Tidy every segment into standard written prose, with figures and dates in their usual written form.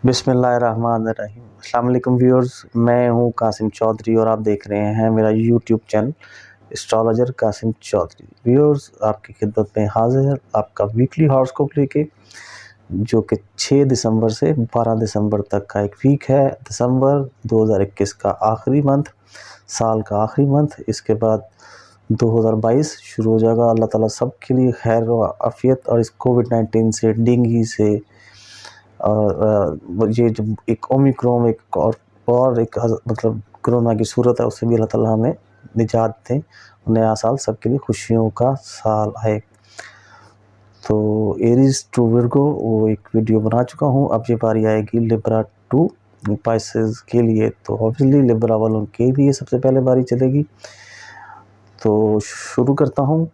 बिस्मिल्लाहिर्रहमानिर्रहीम। अस्सलाम वालेकुम व्यूअर्स, मैं हूं कासिम चौधरी और आप देख रहे हैं मेरा YouTube channel astrologer Qasim Chaudhary. Viewers, आपकी खिदमत में हाजिर है आपका वीकली हॉरोस्कोप लेके, जो कि 6 दिसंबर से 12 दिसंबर तक का एक वीक है। दिसंबर 2021 का आखिरी मंथ, साल का आखिरी मंथ। इसके बाद 2022 शुरू हो जाएगा। अल्लाह ताला सब के लिए खैर व आफियत और इस कोविड-19 से, डेंगू से और ये जो एक ओमिक्रॉन एक और एक मतलब कोरोना की सूरत है, उससे भी अल्लाह ताला हमें निजात दें। नया साल सबके लिए खुशियों का साल आए। तो एरीज टू विर्गो वो एक वीडियो बना चुका हूँ। अब ये बारी आएगी लिब्रा टू स्पाइसेस के लिए। तो ऑब्वियसली लिब्रा वालों के लिए सबसे पहले बारी चलेगी। तो शुरू करता हूँ।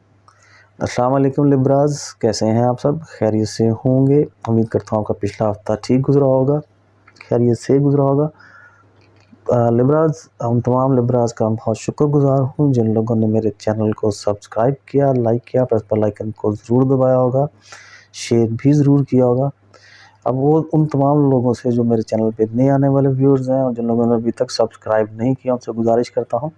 अस्सलाम वालेकुम लिब्राज, कैसे हैं आप सब? खैरियत से होंगे। उम्मीद करता हूँ आपका पिछला हफ्ता ठीक गुजरा होगा, खैरियत से गुजरा होगा। लिब्राज, हम तमाम लिब्राज का बहुत शुक्रगुजार हूँ जिन लोगों ने मेरे चैनल को सब्सक्राइब किया, लाइक किया, प्रेस बेल आइकन को ज़रूर दबाया होगा, शेयर भी ज़रूर किया होगा। अब वो उन तमाम लोगों से जो मेरे चैनल पे नए आने वाले व्यूअर्स हैं और जिन लोगों ने अभी तक सब्सक्राइब नहीं किया, उनसे गुजारिश करता हूँ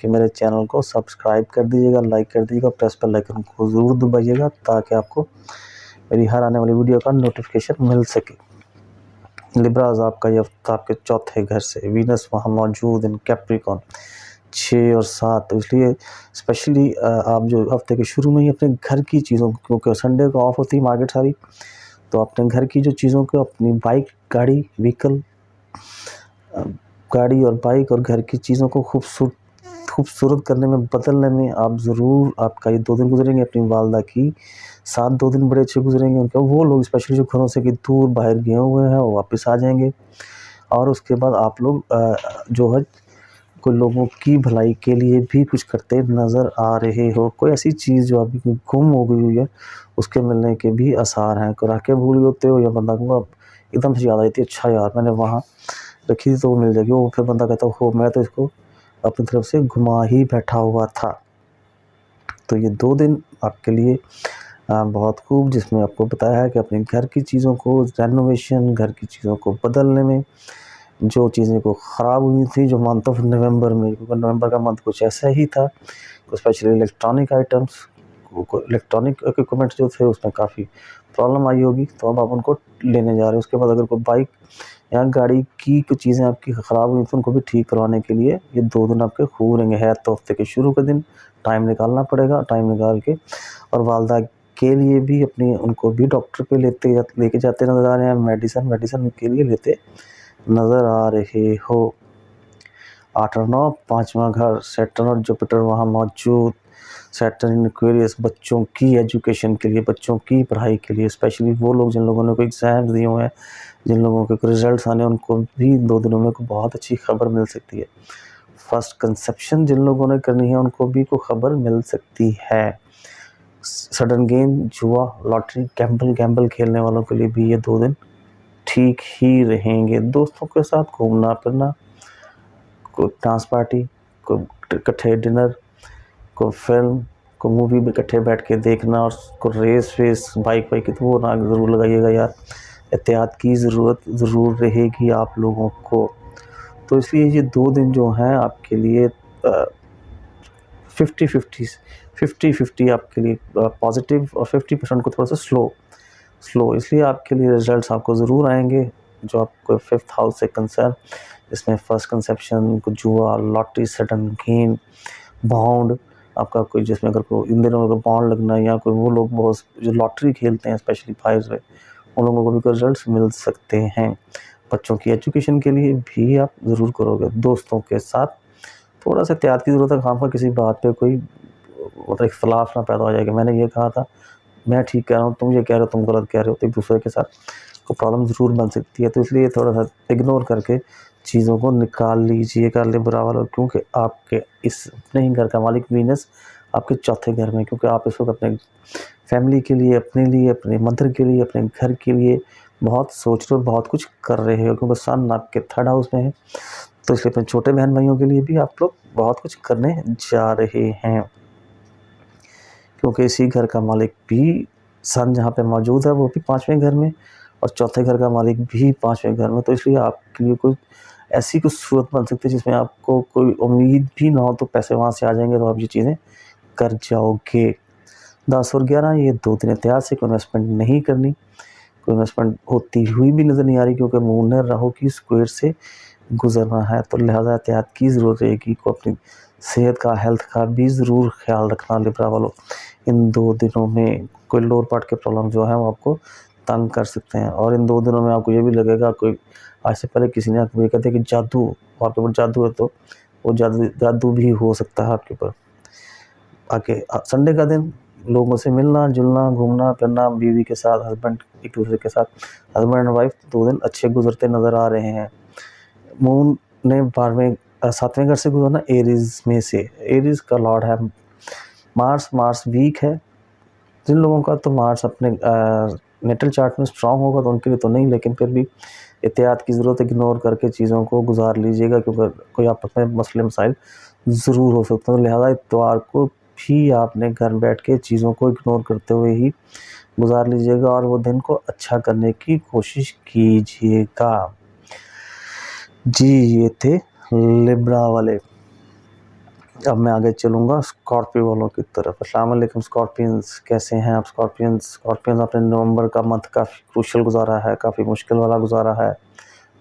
कि मेरे चैनल को सब्सक्राइब कर दीजिएगा, लाइक कर दीजिएगा, प्रेस बेल आइकन को ज़रूर दबाइएगा ताकि आपको मेरी हर आने वाली वीडियो का नोटिफिकेशन मिल सके। लिब्राज, आपका ये हफ्ता आपके चौथे घर से वीनस वहाँ मौजूद इन कैप्रिकॉन 6 और 7, तो इसलिए स्पेशली आप जो हफ्ते के शुरू में ही अपने घर की चीज़ों, क्योंकि संडे को ऑफ होती है मार्केट सारी, तो अपने घर की जो चीज़ों को, अपनी बाइक, गाड़ी, व्हीकल, गाड़ी और बाइक और घर की चीज़ों को खूबसूरत करने में, बदलने में आप ज़रूर, आपका ये 2 दिन गुजरेंगे अपनी वालदा की साथ, 2 दिन बड़े अच्छे गुजरेंगे उनके। वो लोग स्पेशली जो घरों से कि दूर बाहर गए हुए हैं वो वापस आ जाएंगे। और उसके बाद आप लोग जो है कोई लोगों की भलाई के लिए भी कुछ करते नज़र आ रहे हो। कोई ऐसी चीज़ जो अभी गुम हो गई हुई है उसके मिलने के भी आसार हैं। को रख के भूल गए होते हो या बंदा को एकदम से याद आई थी, अच्छा यार मैंने वहाँ रखी थी तो वो मिल जाएगी। वो फिर बंदा कहता हो मैं तो इसको अपनी तरफ से घुमा ही बैठा हुआ था। तो ये 2 दिन आपके लिए बहुत खूब, जिसमें आपको बताया है कि अपने घर की चीज़ों को रेनोवेशन, घर की चीज़ों को बदलने में, जो चीज़ें को ख़राब हुई थी, जो मंथ ऑफ नवंबर में, क्योंकि नवंबर का मंथ कुछ ऐसा ही था, specially electronic items, electronic equipments जो थे उसमें काफ़ी प्रॉब्लम आई होगी, तो अब आप उनको लेने जा रहे हो। उसके बाद अगर कोई बाइक या गाड़ी की कुछ चीज़ें आपकी ख़राब हुई तो उनको भी ठीक करवाने के लिए ये 2 दिन आपके खूब रहेंगे। है तो हफ्ते के शुरू के दिन, टाइम निकालना पड़ेगा, टाइम निकाल के। और वालदा के लिए भी अपनी, उनको भी डॉक्टर पे लेके जाते नज़र आ रहे हैं, मेडिसिन के लिए लेते नज़र आ रहे हो। 8 और 9, 5वां घर सैटर्न और जुपिटर वहाँ मौजूद। सैटर्न इन एक्वेरियस, बच्चों की एजुकेशन के लिए, बच्चों की पढ़ाई के लिए, स्पेशली वो लोग जिन लोगों ने कोई एग्ज़ाम दिए हुए हैं, जिन लोगों के रिजल्ट्स आने, उनको भी 2 दिनों में कोई बहुत अच्छी खबर मिल सकती है। फर्स्ट कंसेप्शन जिन लोगों ने करनी है उनको भी कोई खबर मिल सकती है। सडन गेन, जुआ, लॉटरी, गैम्बल खेलने वालों के लिए भी ये 2 दिन ठीक ही रहेंगे। दोस्तों के साथ घूमना फिरना, कोई डांस पार्टी, कोई इकट्ठे डिनर, कोई फिल्म, कोई मूवी भी इकट्ठे बैठ के देखना, और कोई रेस बाइक की, तो वो ना ज़रूर लगाइएगा यार, एहतियात की ज़रूरत ज़रूर रहेगी आप लोगों को। तो इसलिए ये 2 दिन जो हैं आपके लिए 50-50 आपके लिए पॉजिटिव, और 50% को थोड़ा सा स्लो, इसलिए आपके लिए रिजल्ट्स आपको ज़रूर आएंगे जो आपको 5th हाउस से कंसर्न, इसमें फर्स्ट कंसेप्शन, जुआ, लॉटरी, सडन गेन, बॉन्ड आपका कोई, जिसमें अगर कोई इन दिनों अगर बॉन्ड लगना, या कोई वो लोग बहुत जो लॉटरी खेलते हैं स्पेशली फाइव्स में, उन लोगों को भी रिजल्ट्स मिल सकते हैं। बच्चों की एजुकेशन के लिए भी आप ज़रूर करोगे। दोस्तों के साथ थोड़ा सा एहतियात की ज़रूरत है, खामखा किसी बात पे कोई मतलब इख्तलाफ ना पैदा हो जाएगा, मैंने ये कहा था, मैं ठीक कह रहा हूँ, तुम ये कह रहे हो, तुम गलत कह रहे हो, तो एक दूसरे के साथ को प्रॉब्लम ज़रूर बन सकती है। तो इसलिए थोड़ा सा इग्नोर करके चीज़ों को निकाल लीजिएगा लिब्रा वालों, क्योंकि आपके इस अपने ही घर का मालिक वीनस आपके चौथे घर में, क्योंकि आप इस वक्त अपने फैमिली के लिए, अपने लिए, अपने मदर के लिए, अपने घर के लिए बहुत सोच रहे हो, बहुत कुछ कर रहे हो, क्योंकि सन आपके 3rd हाउस में है। तो इसलिए अपने छोटे बहन भाइयों के लिए भी आप लोग बहुत कुछ करने जा रहे हैं, क्योंकि इसी घर का मालिक भी सन जहाँ पे मौजूद है वो भी 5वें घर में, और चौथे घर का मालिक भी 5वें घर में, तो इसलिए आपके लिए कोई ऐसी कुछ सूरत बन सकती है जिसमें आपको कोई उम्मीद भी ना हो तो पैसे वहाँ से आ जाएंगे, तो आप ये चीज़ें कर जाओगे। 10 और 11 ये 2 दिन एहतियात से कोई इन्वेस्टमेंट नहीं करनी, कोई इन्वेस्टमेंट होती हुई भी नज़र नहीं आ रही, क्योंकि मून ने राहु की स्क्वायर से गुजरना है, तो लिहाजा एहतियात की ज़रूरत रहेगी। को अपनी सेहत का, हेल्थ का भी ज़रूर ख्याल रखना लिब्रा वालों। इन 2 दिनों में कोई लोअर पार्ट के प्रॉब्लम जो है वो आपको तंग कर सकते हैं, और इन 2 दिनों में आपको ये भी लगेगा कोई आज से पहले किसी ने आपको ये कहते हैं कि जादू, आपके ऊपर जादू है, तो वो जादू भी हो सकता है आपके ऊपर। आगे संडे का दिन लोगों से मिलना जुलना, घूमना फिरना, बीवी के साथ, हस्बैंड एक दूसरे के साथ, हस्बैंड एंड वाइफ 2 दिन अच्छे गुजरते नज़र आ रहे हैं। मून ने 7वें घर से गुजरना एरीज में से, एरीज का लॉर्ड है मार्स। मार्स वीक है जिन लोगों का, तो मार्स अपने नेटल चार्ट में स्ट्रांग होगा तो उनके लिए तो नहीं, लेकिन फिर भी एहतियात की ज़रूरत है, इग्नोर करके चीज़ों को गुजार लीजिएगा, क्योंकि कोई आपस में मसले मसाइल ज़रूर हो सकते हैं। लिहाजा इतवार को भी आपने घर बैठ के चीज़ों को इग्नोर करते हुए ही गुजार लीजिएगा और वो दिन को अच्छा करने की कोशिश कीजिएगा। जी ये थे लिब्रा वाले। अब मैं आगे चलूँगा स्कॉर्पियो वालों की तरफ। अस्सलाम वालेकुम स्कॉर्पियंस, कैसे हैं आप स्कॉर्पियंस? आपने नवंबर का मंथ काफ़ी क्रूशियल गुजारा है, काफ़ी मुश्किल वाला गुजारा है।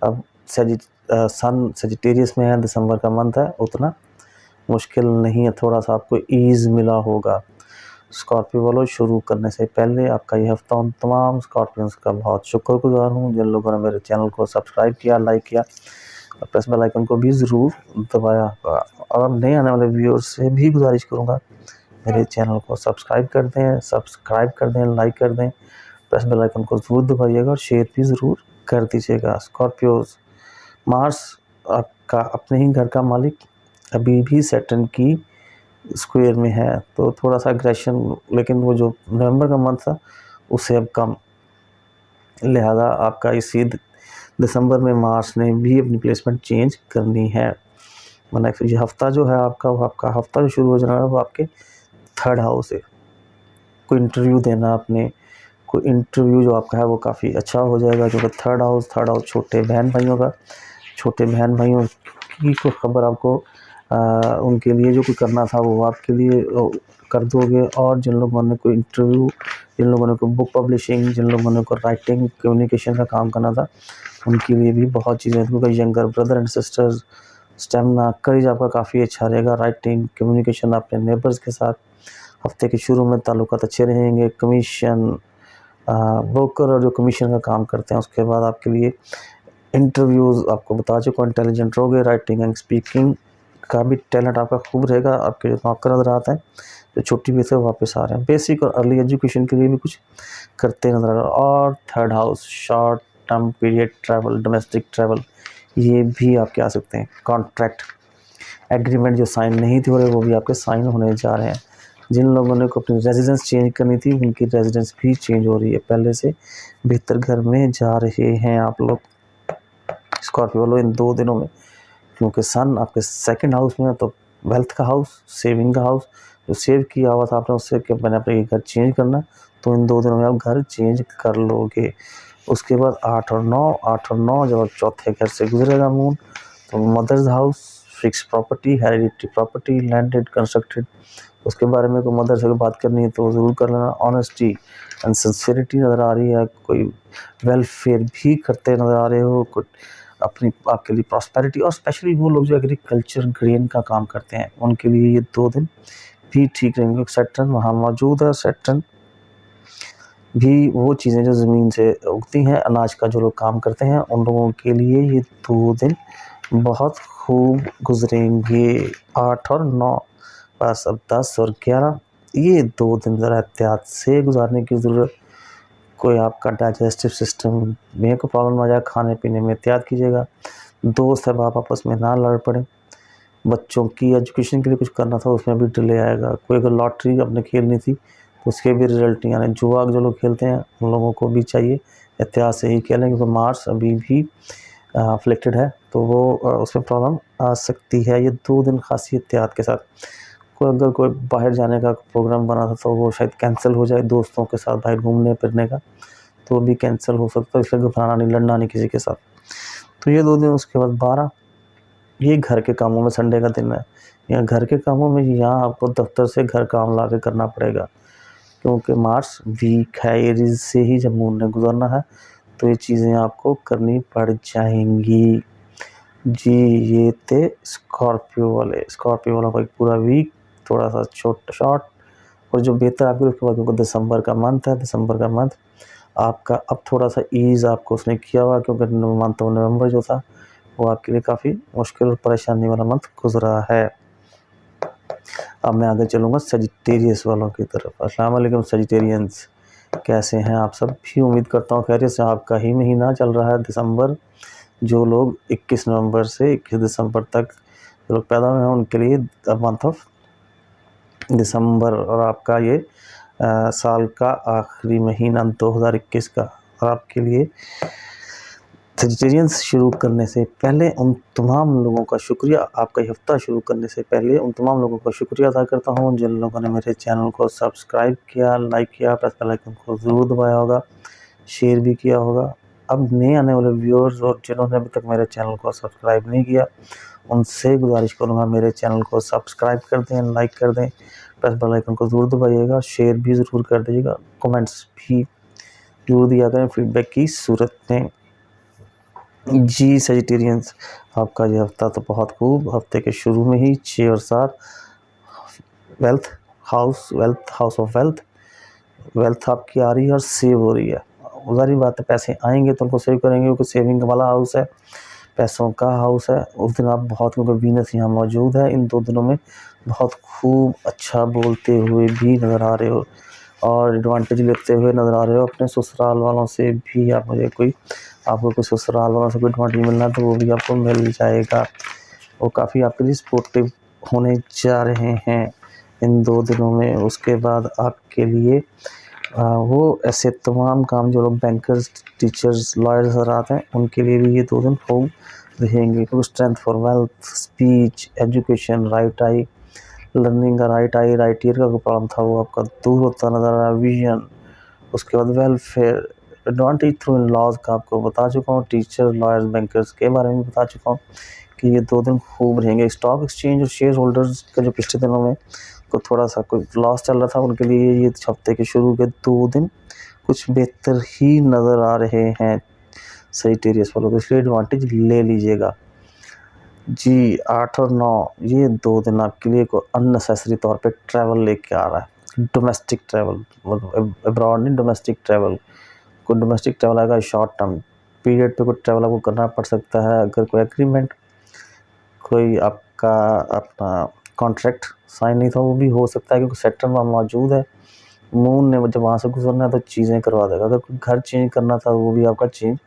अब सन सेजिटेरियस में है, दिसंबर का मंथ है, उतना मुश्किल नहीं है, थोड़ा सा आपको ईज़ मिला होगा। स्कॉर्पियो वालों, शुरू करने से पहले आपका ये हफ्ता उन तमाम स्कॉर्पियंस का बहुत शुक्रगुजार हूँ जिन लोगों ने मेरे चैनल को सब्सक्राइब किया, लाइक किया और प्रेस बेल आइकन को भी ज़रूर दबाया। और नए आने वाले व्यूअर्स से भी गुजारिश करूँगा मेरे चैनल को सब्सक्राइब कर दें, लाइक कर दें, प्रेस बेल आइकन को ज़रूर दबाइएगा और शेयर भी ज़रूर कर दीजिएगा। स्कॉर्पियोज, मार्स आपका अपने ही घर का मालिक अभी भी सैटर्न की स्क्वायर में है, तो थोड़ा सा एग्रेशन, लेकिन वो जो नवंबर का मंथ था उससे अब कम। लिहाजा आपका इसी दिसंबर में मार्स ने भी अपनी प्लेसमेंट चेंज करनी है, वरना ये हफ्ता जो है आपका हफ्ता जो शुरू हो जाना है वो आपके 3rd हाउस से। कोई इंटरव्यू देना आपने, कोई इंटरव्यू जो आपका है वो काफ़ी अच्छा हो जाएगा, क्योंकि 3rd हाउस छोटे बहन भाइयों की कोई खबर आपको उनके लिए जो कुछ करना था वो आपके लिए कर दोगे। और जिन लोगों ने कोई इंटरव्यू, जिन लोगों ने कोई बुक पब्लिशिंग, जिन लोगों ने कोई राइटिंग कम्युनिकेशन का काम करना था, उनके लिए भी बहुत चीज़ें, क्योंकि younger brother and sisters, stamina, courage आपका काफ़ी अच्छा रहेगा। राइटिंग कम्युनिकेशन अपने नेबर्स के साथ हफ्ते के शुरू में ताल्लुकात अच्छे रहेंगे। कमीशन, ब्रोकर और जो कमीशन का काम करते हैं, उसके बाद आपके लिए इंटरव्यूज़, आपको बता चुका, इंटेलिजेंट रहोगे। राइटिंग एंड स्पीकिंग का भी टैलेंट आपका खूब रहेगा। आपके जो नौकर नज़र आते हैं जो छुट्टी भी से वापस आ रहे हैं, बेसिक और अर्ली एजुकेशन के लिए भी कुछ करते नज़र आ रहे हैं। और 3rd house, short term period travel, domestic travel, ये भी आपके आ सकते हैं। कॉन्ट्रैक्ट एग्रीमेंट जो साइन नहीं थे हो रहे वो भी आपके साइन होने जा रहे हैं। जिन लोगों ने को अपनी रेजिडेंस चेंज करनी थी उनकी रेजिडेंस भी चेंज हो रही है, पहले से बेहतर घर में जा रहे हैं आप लोग स्कॉर्पियो वालों इन 2 दिनों में, क्योंकि सन आपके 2nd हाउस में है, तो वेल्थ का हाउस, सेविंग का हाउस, जो सेव किया हुआ था आपने उससे कि मैंने अपने घर चेंज करना, तो इन 2 दिनों में आप घर चेंज कर लोगे। उसके बाद 8 और 9 जब आप चौथे घर से गुजरेगा मून, तो mother's house, fix property, hereditary property, landed, constructed, उसके बारे में कोई मदर से बात करनी है तो ज़रूर कर लेना। ऑनेस्टी एंड सिंसियरिटी नज़र आ रही है, कोई वेलफेयर भी करते नज़र आ रहे हो, कुछ अपनी आपके लिए प्रॉस्पेरिटी, और स्पेशली वो लोग जो एग्रीकल्चर ग्रेन का काम करते हैं उनके लिए ये 2 दिन भी ठीक रहेंगे। सैटर्न वहाँ मौजूद है, सैटर्न भी वो चीज़ें जो ज़मीन से उगती हैं, अनाज का जो लोग काम करते हैं, उन लोगों के लिए ये 2 दिन बहुत खूब गुजरेंगे। 8 और 9, बस अब 10 और 11 ये 2 दिन ज़रा एहतियात से गुजारने की ज़रूरत। कोई आपका डाइजेस्टिव सिस्टम में कोई प्रॉब्लम आ जाए, खाने पीने में एहतियात कीजिएगा। दोस्त है आप आपस में ना लड़ पड़े। बच्चों की एजुकेशन के लिए कुछ करना था उसमें भी डिले आएगा। कोई अगर लॉटरी आपने खेलनी थी तो उसके भी रिजल्ट नहीं आने। जुआ जो लोग खेलते हैं उन लोगों को भी चाहिए एहतियात से ही खेलें, क्योंकि मार्स अभी भी अफ्लिक्टेड है, तो वो उसमें प्रॉब्लम आ सकती है। ये 2 दिन खासी एहतियात के साथ। अगर कोई बाहर जाने का प्रोग्राम बना था तो वो शायद कैंसिल हो जाए, दोस्तों के साथ बाहर घूमने फिरने का, तो वो भी कैंसिल हो सकता है, इसलिए घबराना नहीं, लड़ना नहीं किसी के साथ। तो ये 2 दिन, उसके बाद 12 ये घर के कामों में संडे का दिन है। यहाँ घर के कामों में यहाँ आपको दफ्तर से घर काम ला के करना पड़ेगा, क्योंकि मार्स वीक है, एरीज से ही जब मून ने गुजरना है तो ये चीज़ें आपको करनी पड़ जाएंगी जी। ये थे स्कॉर्पियो वाले। स्कॉर्पियो वालों का एक पूरा वीक थोड़ा सा शॉर्ट, और जो बेहतर आपके उसके बाद, क्योंकि दिसंबर का मंथ है, दिसंबर का मंथ आपका अब थोड़ा सा ईज़ आपको उसने किया हुआ, क्योंकि मंथ ऑफ नवंबर जो था वो आपके लिए काफ़ी मुश्किल और परेशानी वाला मंथ गुजरा है। अब मैं आगे चलूँगा सजिटेरियस वालों की तरफ। अस्सलाम वालेकुम सजिटेरियंस, कैसे हैं आप सब भी? उम्मीद करता हूँ खैरियत से। आपका ही महीना चल रहा है दिसंबर। जो लोग 21 नवंबर से 21 दिसंबर तक जो लोग पैदा हुए हैं उनके लिए मंथ ऑफ दिसंबर, और आपका ये साल का आखिरी महीना 2021 का। और आपके लिए सजिटेरियंस शुरू करने से पहले उन तमाम लोगों का शुक्रिया, आपका ये हफ्ता शुरू करने से पहले उन तमाम लोगों का शुक्रिया अदा करता हूँ जिन लोगों ने मेरे चैनल को सब्सक्राइब किया, लाइक किया, प्लस बेल आइकन को ज़रूर दबाया होगा, शेयर भी किया होगा। अब नए आने वाले व्यूअर्स और जिन्होंने अभी तक मेरे चैनल को सब्सक्राइब नहीं किया, उनसे गुजारिश करूँगा मेरे चैनल को सब्सक्राइब कर दें, लाइक कर दें, प्लस बेल आइकन को ज़रूर दबाइएगा, शेयर भी ज़रूर कर दीजिएगा, कमेंट्स भी ज़रूर दिया करें फीडबैक की सूरत में जी। सजिटेरियंस, आपका ये हफ्ता तो बहुत खूब। हफ्ते के शुरू में ही 6 और 7 वेल्थ हाउस ऑफ वेल्थ आपकी आ रही है और सेव हो रही है। उधारी बात है, पैसे आएंगे तो उनको सेव करेंगे, क्योंकि सेविंग वाला हाउस है, पैसों का हाउस है। उस दिन आप बहुत, क्योंकि वीनस यहाँ मौजूद है, इन 2 दिनों में बहुत खूब अच्छा बोलते हुए भी नज़र आ रहे हो और एडवांटेज लेते हुए नज़र आ रहे हो अपने ससुराल वालों से भी। आपको कोई ससुराल वालों से कोई एडवांटेज मिलना तो वो भी आपको मिल जाएगा। वो काफ़ी आपके लिए सपोर्टिव होने जा रहे हैं इन 2 दिनों में। उसके बाद आपके लिए वो ऐसे तमाम काम जो लोग बैंकर्स, टीचर्स, लॉयर्स आते हैं उनके लिए भी ये 2 दिन खूब रहेंगे, क्योंकि strength for wealth, speech, education, right I, learning का राइट ईयर का कोई प्रॉब्लम था वो आपका दूर होता नज़र आ रहा है, विजन। उसके बाद welfare, advantage through in laws का आपको बता चुका हूँ, टीचर, लॉयर्स, बैंकर्स के बारे में बता चुका हूँ कि ये 2 दिन खूब रहेंगे। स्टॉक एक्सचेंज और शेयर होल्डर्स का जो पिछले दिनों में को थोड़ा सा कोई लॉस चल रहा था, उनके लिए ये हफ्ते के शुरू के 2 दिन कुछ बेहतर ही नज़र आ रहे हैं सजिटेरियस वालों को, इसलिए एडवांटेज ले लीजिएगा जी। 8 और 9 ये 2 दिन आपके लिए को अननेसेसरी तौर पे ट्रैवल लेके आ रहा है। डोमेस्टिक ट्रैवल, मतलब अब्रॉड नहीं, डोमेस्टिक ट्रैवल। कोई डोमेस्टिक ट्रैवल आएगा शॉर्ट टर्म पीरियड पे, कोई ट्रैवल आपको करना पड़ सकता है। अगर कोई एग्रीमेंट, कोई आपका अपना कॉन्ट्रैक्ट साइन नहीं था, वो भी हो सकता है, क्योंकि सेक्टर में मौजूद है। मून ने जब वहाँ से गुजरना है तो चीज़ें करवा देगा। अगर कोई घर चेंज करना था वो भी आपका चेंज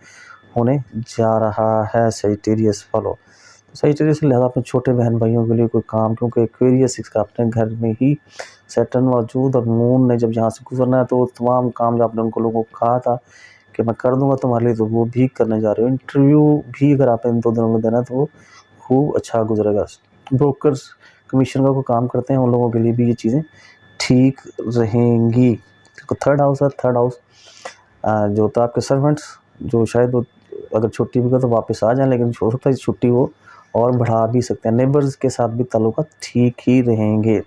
होने जा रहा है सजिटेरियस वालों। तो सजिटेरियस लिहाजा अपने छोटे बहन भाइयों के लिए कोई काम, क्योंकि एक्वेरियस इसका अपने घर में ही सैटर्न मौजूद, और मून ने जब यहाँ से गुजरना है तो वो तमाम काम जो आपने उनको लोगों को कहा था कि मैं कर दूंगा तुम्हारे लिए, तो वो भी करने जा रहे हो। इंटरव्यू भी अगर आपने इन 2 दिनों में देना है तो वो खूब अच्छा गुजरेगा। ब्रोकर्स, कमीशन का कोई काम करते हैं उन लोगों के लिए भी ये चीज़ें ठीक रहेंगी। तो थर्ड हाउस है, थर्ड हाउस जो होता है आपके सर्वेंट्स, जो शायद वो अगर छुट्टी भी कर तो वापस आ जाए, लेकिन हो सकता है छुट्टी वो और बढ़ा भी सकते हैं। नेबर्स के साथ भी ताल्लुकात ठीक ही रहेंगे।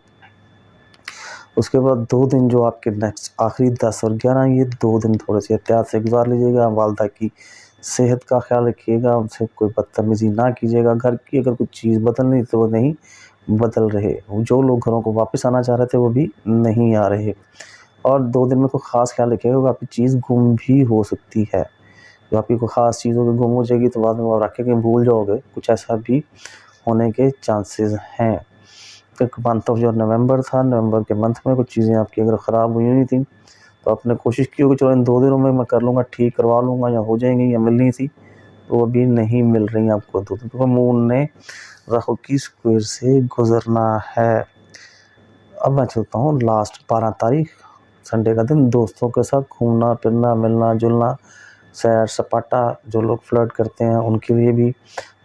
उसके बाद 2 दिन जो आपके नेक्स्ट आखिरी 10 और 11, ये 2 दिन थोड़े से एहतियात से गुजार लीजिएगा। वालदा की सेहत का ख्याल रखिएगा, उनसे कोई बदतमीज़ी ना कीजिएगा। घर की अगर कुछ चीज़ बदलनी तो वो नहीं बदल रहे। जो लोग घरों को वापस आना चाह रहे थे वो भी नहीं आ रहे। और 2 दिन में कोई ख़ास ख्याल रखिएगा, क्योंकि आपकी चीज़ गुम भी हो सकती है। जो आपकी कोई ख़ास चीज़ होगी गुम हो जाएगी तो बाद में आप रखेंगे भूल जाओगे, कुछ ऐसा भी होने के चांसेस हैं। फिर मंथ ऑफ जो नवंबर था, नवंबर के मंथ में कुछ चीज़ें आपकी अगर ख़राब हुई हुई थी तो आपने कोशिश की होगी चलो इन 2 दिनों में मैं कर लूँगा, ठीक करवा लूँगा, या हो जाएंगी, या मिलनी थी तो वो भी नहीं मिल रही आपको 2 दिन, क्योंकि मून ने राहु की स्क्वायर से गुजरना है। अब मैं चलता हूँ लास्ट 12 तारीख संडे का दिन, दोस्तों के साथ घूमना फिरना, मिलना जुलना, सैर सपाटा। जो लोग फ्लर्ट करते हैं उनके लिए भी,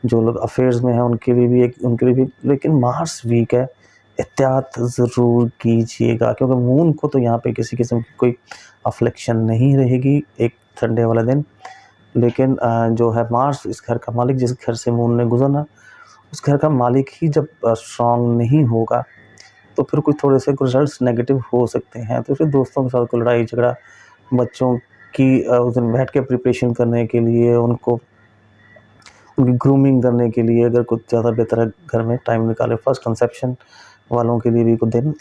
जो लोग अफेयर्स में हैं उनके लिए भी। लेकिन मार्स वीक है, एहतियात ज़रूर कीजिएगा, क्योंकि मून को तो यहाँ पे किसी किस्म की कोई अफ्लिक्शन नहीं रहेगी। एक संडे वाला दिन। लेकिन जो है मार्स, इस घर का मालिक, जिस घर से मून ने गुजरना, उस घर का मालिक ही जब स्ट्रांग नहीं होगा तो फिर कुछ थोड़े से रिजल्ट्स नेगेटिव हो सकते हैं। तो फिर दोस्तों के साथ कोई लड़ाई झगड़ा, बच्चों की उस दिन बैठ के प्रिपरेशन करने के लिए, उनको उनकी ग्रूमिंग करने के लिए अगर कुछ ज़्यादा बेहतर है घर में टाइम निकाले। फर्स्ट कंसेप्शन वालों के लिए भी कुछ दिन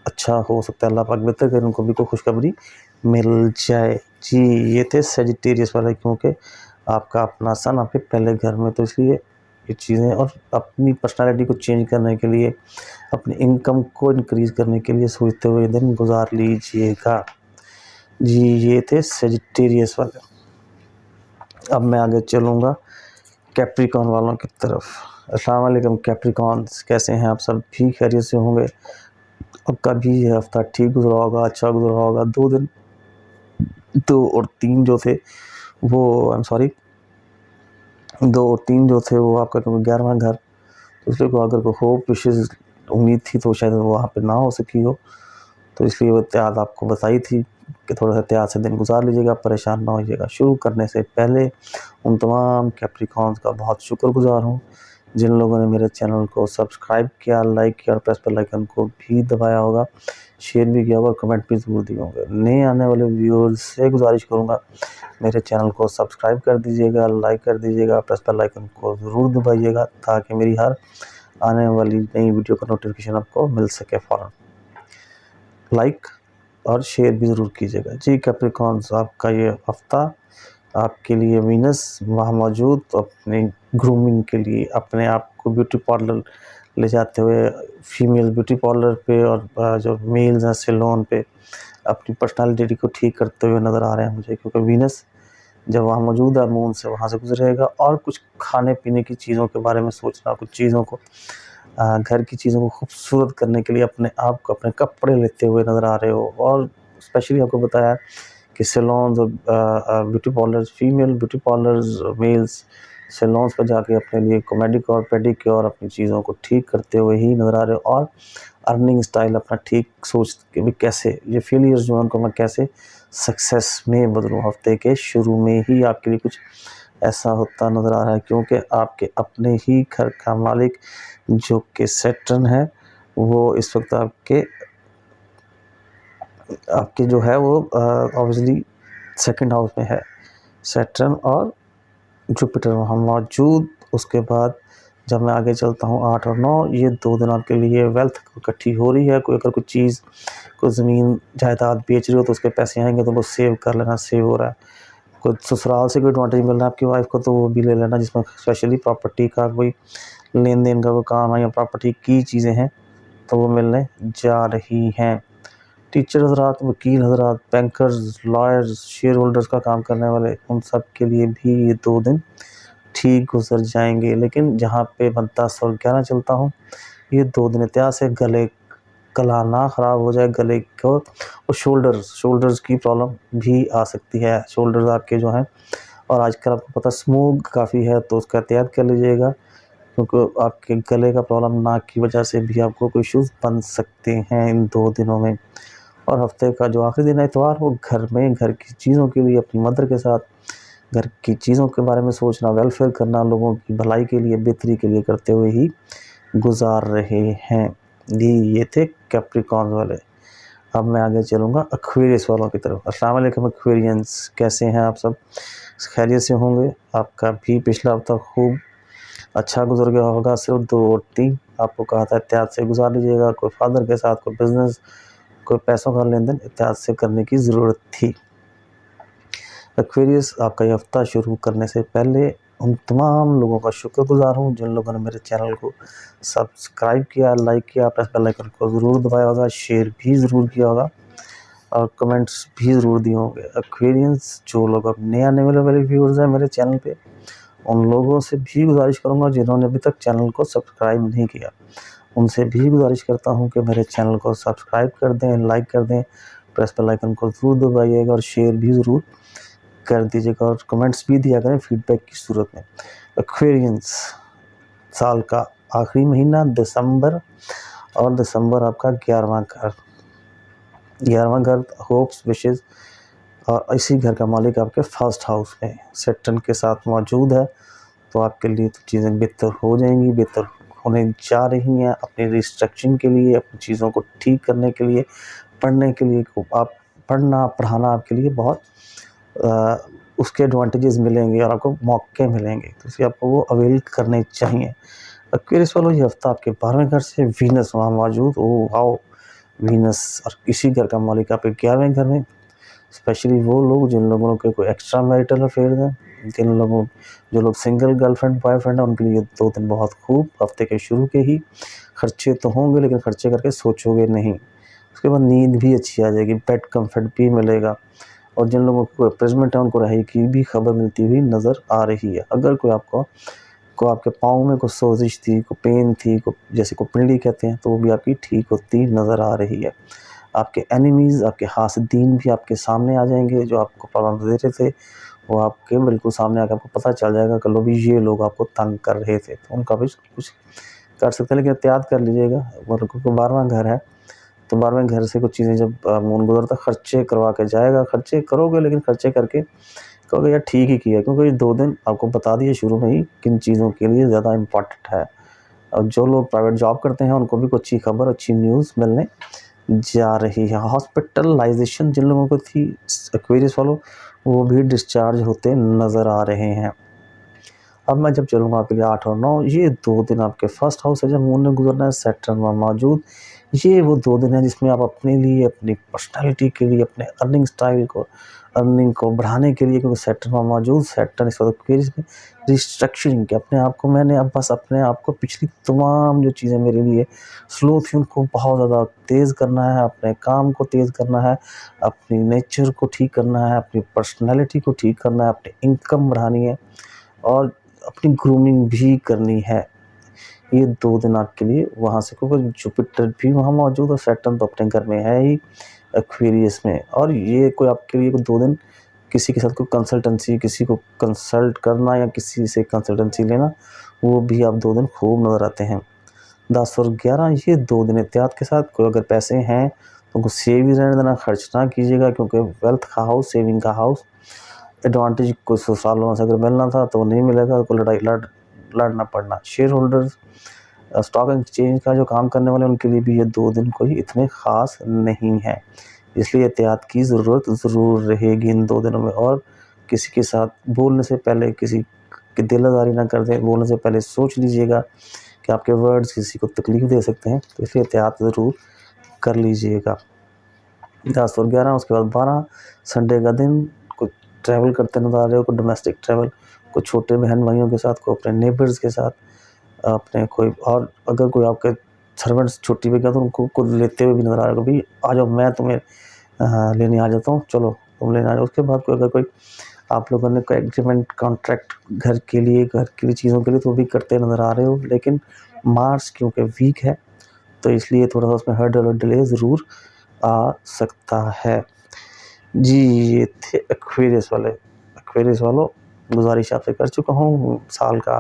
अच्छा हो सकता है, अल्लाह पाक बेहतर करे, उनको भी कोई खुशखबरी मिल जाए। जी, ये थे सेजिटेरियस वाले, क्योंकि आपका अपना सन आपके पहले घर में, तो इसलिए ये चीज़ें, और अपनी पर्सनालिटी को चेंज करने के लिए, अपनी इनकम को इंक्रीज़ करने के लिए सोचते हुए दिन गुजार लीजिएगा। जी, ये थे सेजिटेरियस वाले। अब मैं आगे चलूँगा कैप्रिकॉन वालों की तरफ। अस्सलाम वालेकुम कैप्रिकॉन्स, कैसे हैं आप सब? भी खैरियत से होंगे। आपका भी ये हफ्ता ठीक गुजरा होगा, अच्छा गुजरा होगा। 2 दिन 2 और 3 जो थे वो, आई एम सॉरी, 2 और 3 जो थे वो आपका 11वां घर, तो इसलिए को अगर कोई होप विशेष उम्मीद थी तो शायद वो वहाँ पे ना हो सकी हो, तो इसलिए वो एहतियात आपको बताई थी कि थोड़ा सा एहतियात से दिन गुजार लीजिएगा, परेशान ना होइएगा। शुरू करने से पहले उन तमाम कैप्रिकॉन्स का बहुत शुक्रगुजार हूँ जिन लोगों ने मेरे चैनल को सब्सक्राइब किया, लाइक किया और प्रेस बेल आइकन को भी दबाया होगा, शेयर भी किया होगा और कमेंट भी ज़रूर दिए होंगे। नए आने वाले व्यूअर्स से गुजारिश करूँगा मेरे चैनल को सब्सक्राइब कर दीजिएगा, लाइक कर दीजिएगा, प्रेस बेल आइकन को ज़रूर दबाइएगा ताकि मेरी हर आने वाली नई वीडियो का नोटिफिकेशन आपको मिल सके फ़ौरन। लाइक और शेयर भी ज़रूर कीजिएगा। जी कैप्रिकॉन्स, आपका ये हफ्ता आपके लिए वीनस वहाँ मौजूद, तो अपने ग्रूमिंग के लिए अपने आप को ब्यूटी पार्लर ले जाते हुए, फीमेल ब्यूटी पार्लर पे और जो मेल्स हैं सैलून पे अपनी पर्सनालिटी को ठीक करते हुए नज़र आ रहे हैं मुझे, क्योंकि वीनस जब वहाँ मौजूद है मून से वहाँ से गुजरेगा। और कुछ खाने पीने की चीज़ों के बारे में सोचना, कुछ चीज़ों को घर की चीज़ों को खूबसूरत करने के लिए अपने आप को, अपने कपड़े लेते हुए नज़र आ रहे हो। और स्पेशली आपको बताया कि सैलून्स और beauty parlours, female beauty parlours, males salons पर जाके अपने लिए मेडिक्योर पेडिक्योर अपनी चीज़ों को ठीक करते हुए ही नज़र आ रहे हो। और अर्निंग स्टाइल अपना ठीक सोच के भी कैसे ये फेलियर्स जो हैं उनको मैं कैसे सक्सेस में बदलूँ। हफ्ते के शुरू में ही आपके लिए कुछ ऐसा होता नज़र आ रहा है, क्योंकि आपके अपने ही घर का मालिक जो कि सैटर्न है, वो इस वक्त आपके जो है वो ऑब्वियसली सेकंड हाउस में है सैटर्न और जुपिटर वहाँ मौजूद। उसके बाद जब मैं आगे चलता हूँ 8 और 9, ये 2 दिन आपके लिए वेल्थ इकट्ठी हो रही है। कोई अगर कोई चीज़, कोई ज़मीन जायदाद बेच रही हो तो उसके पैसे आएंगे तो वो सेव कर लेना, सेव हो रहा है। कोई ससुराल से कोई एडवांटेज मिल रहा है आपकी वाइफ को तो वो भी ले लेना, जिसमें स्पेशली प्रॉपर्टी का कोई लेन देन का कोई काम है या प्रॉपर्टी की चीज़ें हैं तो वो मिलने जा रही हैं। टीचर हज़रात, वकील हज़रात, बैंकर्स, लॉयर्स, शेयर होल्डर्स का काम करने वाले, उन सब के लिए भी ये 2 दिन ठीक गुजर जाएंगे। लेकिन जहाँ पे मैं 10 और 11 चलता हूँ, ये 2 दिन एहतियात से गला ना ख़राब हो जाए, गले को और शोल्डर्स की प्रॉब्लम भी आ सकती है। शोल्डर्स आपके जो हैं, और आजकल आपको पता स्मोक काफ़ी है तो उसका एहतियात कर लीजिएगा, क्योंकि आपके गले का प्रॉब्लम, नाक की वजह से भी आपको कोई इश्यूज़ बन सकते हैं इन 2 दिनों में। और हफ्ते का जो आखिरी दिन है इतवार, वो घर में घर की चीज़ों के लिए अपनी मदर के साथ घर की चीज़ों के बारे में सोचना, वेलफेयर करना, लोगों की भलाई के लिए, बेहतरी के लिए करते हुए ही गुजार रहे हैं। जी, ये थे कैप्रिकॉन वाले। अब मैं आगे चलूँगा एक्वेरियस वालों की तरफ। अस्सलाम वालेकुम एक्वेरियंस, कैसे हैं आप सब? खैरियत से होंगे। आपका भी पिछला हफ्ता खूब अच्छा गुजर गया होगा। सिर्फ 2 और 3 आपको कहा था एहतियात से गुजार लीजिएगा। कोई फादर के साथ कोई बिज़नेस, कोई पैसों का लेन देन एहतियात से करने की ज़रूरत थी। एक्वेरियस, आपका ये हफ्ता शुरू करने से पहले उन तमाम लोगों का शुक्रगुजार हूँ जिन लोगों ने मेरे चैनल को सब्सक्राइब किया, लाइक किया, प्रेस बेल आइकन को ज़रूर दबाया होगा, शेयर भी ज़रूर किया होगा और कमेंट्स भी ज़रूर दिए होंगे। एक्वेरियंस, जो लोग अब नए आने वाले व्यूअर्स हैं मेरे चैनल पे, उन लोगों से भी गुजारिश करूँगा जिन्होंने अभी तक चैनल को सब्सक्राइब नहीं किया, उनसे भी गुजारिश करता हूँ कि मेरे चैनल को सब्सक्राइब कर दें, लाइक कर दें, प्रेस बेल आइकन को ज़रूर दबाइएगा और शेयर भी ज़रूर कर दीजिएगा और कमेंट्स भी दिया करें फीडबैक की सूरत में। एक्वेरियंस, साल का आखिरी महीना दिसंबर, और दिसंबर आपका 11वां घर होप्स विशेज़ और इसी घर का मालिक आपके फर्स्ट हाउस में सैटर्न के साथ मौजूद है, तो आपके लिए तो चीज़ें बेहतर हो जाएंगी, बेहतर होने जा रही हैं। अपने रिस्ट्रक्चरिंग के लिए, अपनी चीज़ों को ठीक करने के लिए, पढ़ने के लिए, आप पढ़ना पढ़ाना आपके लिए बहुत उसके एडवांटेजेस मिलेंगे और आपको मौके मिलेंगे, तो इसलिए आपको वो अवेल करने चाहिए। एक्वेरियस वालों, ये हफ्ता आपके 12वें घर से वीनस वहाँ मौजूद, ओ वाओ, वीनस और इसी घर का मालिक आपके 11वें घर में। स्पेशली वो लोग जिन लोगों के कोई एक्स्ट्रा मैरिटल अफेयर हैं, जो लोग सिंगल गर्लफ्रेंड बॉयफ्रेंड हैं, उनके लिए 2 दिन बहुत खूब। हफ्ते के शुरू के ही खर्चे तो होंगे, लेकिन खर्चे करके सोचोगे नहीं। उसके बाद नींद भी अच्छी आ जाएगी, बेड कंफर्ट भी मिलेगा। और जिन लोगों को प्रेजमेंट है, उनको रहाई की भी खबर मिलती हुई नज़र आ रही है। अगर कोई आपके पाँव में कोई सोजिश थी, कोई पेन थी, जैसे कोई पिंडी कहते हैं, तो वो भी आपकी ठीक होती नज़र आ रही है। आपके एनिमीज़, आपके हासदीन भी आपके सामने आ जाएंगे। जो आपको प्रॉब्लम दे रहे थे, वो आपके बिल्कुल सामने आकर आपको पता चल जाएगा कि लो भी ये लोग आपको तंग कर रहे थे, तो उनका भी कुछ कर सकते हैं। लेकिन एहतियात कर लीजिएगा, मतलब क्योंकि 12वां घर है, तो 12वें घर से कुछ चीज़ें जब मून गुजरता खर्चे करवा के जाएगा। खर्चे करोगे, लेकिन खर्चे करके कहोगे यार ठीक ही किया, क्योंकि ये 2 दिन आपको बता दिए शुरू में ही किन चीज़ों के लिए ज़्यादा इम्पॉर्टेंट है। और जो लोग प्राइवेट जॉब करते हैं, उनको भी कुछ अच्छी खबर, अच्छी न्यूज़ मिलने जा रही है। हॉस्पिटलाइजेशन जिन लोगों को थी एक्वेरियस वालों, वो भी डिस्चार्ज होते नज़र आ रहे हैं। अब मैं जब चलूँगा आपके लिए 8 और 9, ये 2 दिन आपके फर्स्ट हाउस है, जब मून ने गुजरना है, सैटर्न वहाँ मौजूद। ये वो 2 दिन हैं जिसमें आप अपने लिए, अपनी पर्सनैलिटी के लिए, अपने अर्निंग को बढ़ाने के लिए, क्योंकि सैटर्न वहाँ मौजूद, सैटर्न इस वक्त एक्वेरियस में रिस्ट्रक्चरिंग के मैंने अब बस अपने आप को पिछली तमाम जो चीज़ें मेरे लिए स्लो थी, उनको बहुत ज़्यादा तेज़ करना है, अपने काम को तेज़ करना है, अपनी नेचर को ठीक करना है, अपनी पर्सनैलिटी को ठीक करना है, अपनी इनकम बढ़ानी है और अपनी ग्रूमिंग भी करनी है। ये 2 दिन आपके लिए वहाँ से, क्योंकि जुपिटर भी वहाँ मौजूद और सैटर्न तो अपने घर में है ही एक्वेरियस में। और ये कोई आपके लिए 2 दिन किसी के साथ कोई कंसल्टेंसी, किसी को कंसल्ट करना या किसी से कंसल्टेंसी लेना, वो भी आप 2 दिन खूब नज़र आते हैं। 10 और 11, ये 2 दिन एहतियात के साथ, कोई अगर पैसे हैं तो उनको सेव ही रहने देना, खर्च ना कीजिएगा, क्योंकि वेल्थ का हाउस, सेविंग का हाउस, एडवांटेज कुछ सालों से अगर मिलना था तो नहीं मिलेगा, तो लड़ना पड़ना। शेयर होल्डर्स, स्टॉक एक्सचेंज का जो काम करने वाले, उनके लिए भी ये 2 दिन कोई इतने ख़ास नहीं है, इसलिए एहतियात की ज़रूरत ज़रूर रहेगी इन 2 दिनों में। और किसी के साथ बोलने से पहले किसी की दिलआज़ारी ना कर दें, बोलने से पहले सोच लीजिएगा कि आपके वर्ड्स किसी को तकलीफ़ दे सकते हैं, तो इसलिए एहतियात ज़रूर कर लीजिएगा। 10 और 11, उसके बाद 12, संडे का दिन, कुछ ट्रैवल करते नज़र आ रहे हो, कोई डोमेस्टिक ट्रैवल, कुछ छोटे बहन भाइयों के साथ, कोई अपने नेबर्स के साथ, अपने कोई, और अगर कोई आपके सर्वेंट्स छुट्टी पे गया तो उनको लेते हुए भी नज़र आ रहा है, भाई आ जाओ, मैं तुम्हें लेने आ जाता हूँ, चलो तुम लेने आ जाओ। उसके बाद अगर कोई आप लोगों ने कोई एग्रीमेंट, कॉन्ट्रैक्ट घर के लिए चीज़ों के लिए, तो भी करते नज़र आ रहे हो। लेकिन मार्स क्योंकि वीक है, तो इसलिए थोड़ा सा उसमें हर्डल और डिले ज़रूर आ सकता है जी। ये थे एक्वेरियस वालों, गुजारिश आपसे कर चुका हूँ। साल का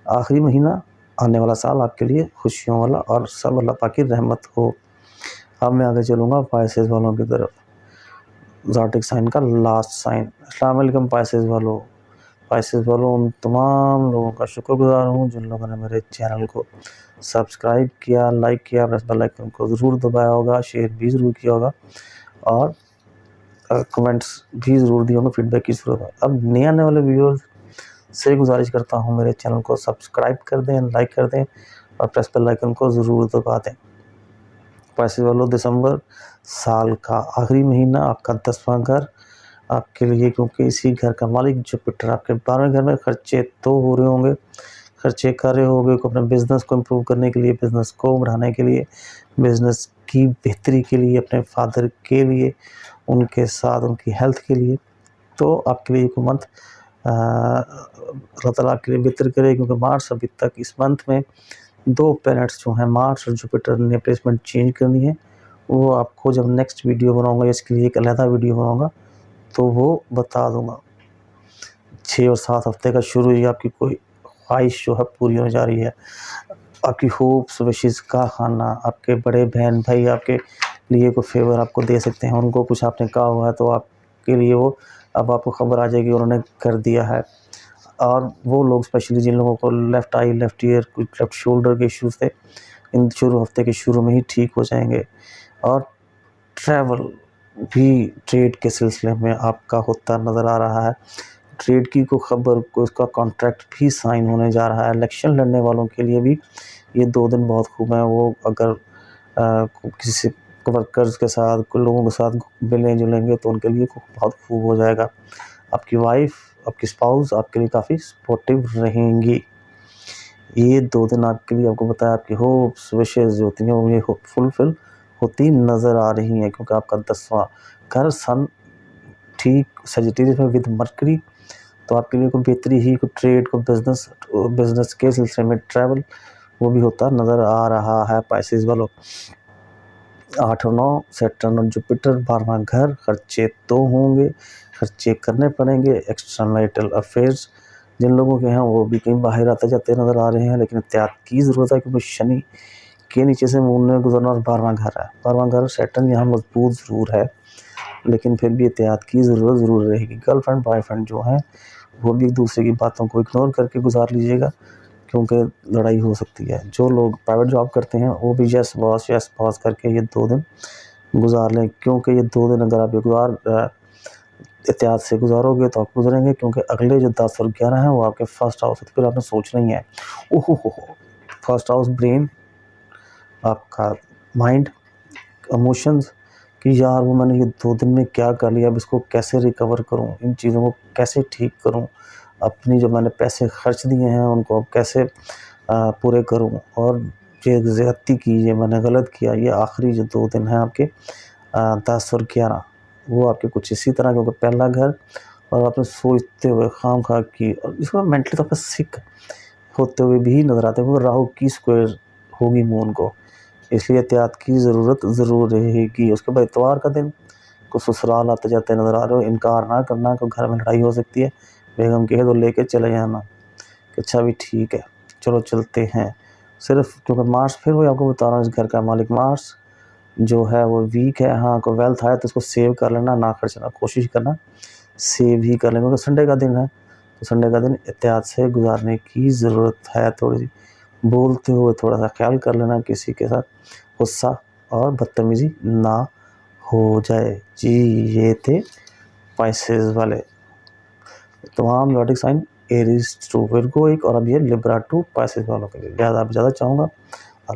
आखिरी महीना, आने वाला साल आपके लिए खुशियों वाला और सब अल्लाह पाक की रहमत हो। अब मैं आगे चलूँगा पाइसेस वालों की तरफ, ज़ोडिएक साइन का लास्ट साइन। अस्सलाम वालेकुम पाइसेस वालों, उन तमाम लोगों का शुक्रगुजार हूँ जिन लोगों ने मेरे चैनल को सब्सक्राइब किया, लाइक किया, प्रेस बेल आइकन को ज़रूर दबाया होगा, शेयर भी ज़रूर किया होगा और कमेंट्स भी ज़रूर दिए होंगे, फीडबैक की ज़रूरत है। अब नए आने वाले व्यूअर्स से गुजारिश करता हूँ, मेरे चैनल को सब्सक्राइब कर दें, लाइक कर दें और प्रेस बेल आइकन को ज़रूर दबा दें। पाइसेस वालों, दिसंबर साल का आखिरी महीना, आपका 10वां घर आपके लिए, क्योंकि इसी घर का मालिक जुपिटर आपके 12वें घर में। खर्चे तो हो रहे होंगे, खर्चे कर रहे होंगे अपने बिज़नेस को इम्प्रूव करने के लिए, बिज़नेस को बढ़ाने के लिए, बिज़नेस की बेहतरी के लिए, अपने फादर के लिए, उनके साथ उनकी हेल्थ के लिए। तो आपके लिए ये मंथ अल्लाह ताला आपके लिए बेहतर करे, क्योंकि मार्च अभी तक इस मंथ में 2 प्लैनेट्स जो हैं, मार्स और जुपिटर ने प्लेसमेंट चेंज करनी है। वो आपको जब नेक्स्ट वीडियो बनाऊंगा, इसके लिए एक अलहदा वीडियो बनाऊंगा, तो वो बता दूंगा। 6 और 7 हफ्ते का शुरू ही आपकी कोई ख्वाहिश जो है पूरी होने जा रही है। आपकी होप्स विशेज़ का खाना, आपके बड़े बहन भाई आपके लिए कोई फेवर आपको दे सकते हैं, उनको कुछ आपने कहा हुआ है तो आप के लिए वो अब आपको खबर आ जाएगी उन्होंने कर दिया है। और वो लोग स्पेशली जिन लोगों को लेफ़्ट आई, लेफ़्ट ईयर, कुछ लेफ़्ट शोल्डर के इश्यूज़ थे, इन हफ्ते के शुरू में ही ठीक हो जाएंगे। और ट्रैवल भी ट्रेड के सिलसिले में आपका होता नज़र आ रहा है। ट्रेड की को खबर को उसका कॉन्ट्रैक्ट भी साइन होने जा रहा है। इलेक्शन लड़ने वालों के लिए भी ये 2 दिन बहुत खूब हैं। वो अगर किसी वर्कर्स के साथ, कुछ लोगों के साथ मिलें-जुलेंगे तो उनके लिए बहुत खूब हो जाएगा। आपकी वाइफ़, आपकी स्पाउस आपके लिए काफ़ी सपोर्टिव रहेंगी। ये 2 दिन आपके लिए, आपको बताया, आपकी होप्स, विशेज़ जो होती हैं वो ये फुलफ़िल होती नज़र आ रही हैं, क्योंकि आपका 10वां घर सन ठीक सजिटेरियस में विद मरकरी, तो आपके लिए कोई बेहतरी ही, कोई ट्रेड, कोई बिज़नेस के सिलसिले में ट्रैवल वो भी होता नज़र आ रहा है पाइसेस वालों। 8 और 9 सैटर्न और जुपिटर 12वां घर, खर्चे तो होंगे, खर्चे करने पड़ेंगे। एक्स्ट्रा मैरिटल अफेयर्स जिन लोगों के हैं वो भी कहीं बाहर आते जाते नज़र आ रहे हैं, लेकिन एहतियात की ज़रूरत है, क्योंकि शनि के नीचे से मून ने गुजरना और 12वां घर है। 12वां घर सैटर्न यहाँ मजबूत ज़रूर है, लेकिन फिर भी एहतियात की ज़रूरत ज़रूर रहेगी। गर्लफ्रेंड बॉयफ्रेंड जो हैं वो भी एक दूसरे की बातों को इग्नोर करके गुजार लीजिएगा, क्योंकि लड़ाई हो सकती है। जो लोग प्राइवेट जॉब करते हैं वो भी यस बॉस करके ये 2 दिन गुजार लें, क्योंकि ये 2 दिन अगर आप एहतियात से गुजारोगे तो आप गुजरेंगे, क्योंकि अगले जो 10 और 11 हैं वो आपके फर्स्ट हाउस है। तो फिर आपने सोचना ही है, ओहो हो, फर्स्ट हाउस ब्रेन, आपका माइंड, इमोशंस, कि यार वो मैंने ये 2 दिन में क्या कर लिया, अब इसको कैसे रिकवर करूँ, इन चीज़ों को कैसे ठीक करूँ, अपनी जो मैंने पैसे खर्च दिए हैं उनको अब कैसे पूरे करूँ, और ये ज़्यादती की, ये मैंने गलत किया। ये आखिरी जो 2 दिन हैं आपके 10 और 11 वो आपके कुछ इसी तरह, क्योंकि पहला घर और आपने सोचते हुए खामखा की, और इसको मेंटली तो आपका सिक होते हुए भी नज़र आते हैं, क्योंकि राहु की स्क्वायर होगी मून को, इसलिए एहतियात की ज़रूरत ज़रूर रहेगी। उसके बाद इतवार का दिन को ससुराल आते जाते नज़र आ रहे हो, इनकार ना करना कि घर में लड़ाई हो सकती है, बेगम कहे तो लेके चले जाना कि अच्छा भी ठीक है, चलो चलते हैं। सिर्फ क्योंकि मार्स, फिर वही आपको बता रहा हूँ, इस घर का मालिक मार्स जो है वो वीक है। हाँ, कोई वेल्थ है तो उसको सेव कर लेना, ना खर्चना, कोशिश करना सेव ही कर लेना, क्योंकि संडे का दिन है, तो संडे का दिन एहतियात से गुजारने की ज़रूरत है। थोड़ी सी बोलते हुए थोड़ा सा ख्याल कर लेना, किसी के साथ गुस्सा और बदतमीज़ी ना हो जाए। जी, ये थे पाइसेस वाले तमाम zodiac sign, Aries to Virgo एक, और अब ये लिब्रा टू पाइसेस वालों के लिए ज़्यादा चाहूँगा